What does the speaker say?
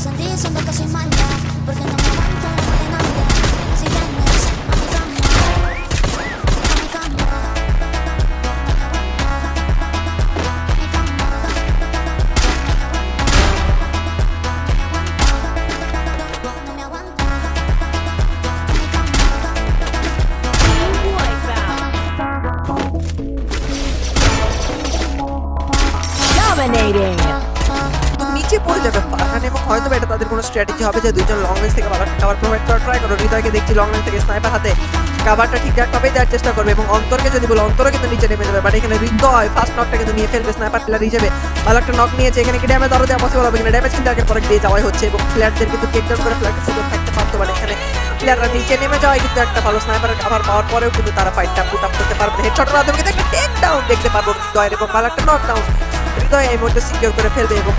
Dominating. নিচে পড়ে যাবে ফারহান এবং হয়তো এটা তাদের কোনো স্ট্র্যাটেজি হবে যে দুইজন লং রেঞ্জ থেকে ভালো খাবার প্রোভাইড করার ট্রাই করো। হৃদয়কে দেখছি লং রেঞ্জ থেকে স্নাইপার হাতে কাভারটা ঠিকঠাকভাবে দেওয়ার চেষ্টা করবে এবং অন্তরকে যদি বলো অন্তরও কিন্তু নিচে নেমে যাবে, বাট এখানে হৃদয় ফার্স্ট নকটা কিন্তু নিয়ে ফেলবে স্নাইপার প্লেয়ার হিসেবে। ভালো একটা নক নিয়েছে, এখানে কি ড্যামেজ আরও দেওয়া পসিবল হবে কিনা? ড্যামেজ কিন্তু আগের পরে দিয়ে যাওয়াই হচ্ছে এবং প্লেয়ারদের কিন্তু টেক ডাউন করে ফ্ল্যাগের সুযোগ থাকতে পারতো, বাট এখানে প্লেয়াররা নিচে নেমে যাওয়ায় কিন্তু একটা ভালো স্নাইপারের কাভার পাওয়ার পরেও কিন্তু তারা ফাইটটা পুট আপ করতে পারবে। হেডশটের মাধ্যমে কিন্তু একটা টেক ডাউন দেখতে পারবো হৃদয়ের এবং ভালো একটা নক ডাউন হৃদয় এই মুহূর্তে সিকিউর করে ফেলবে এবং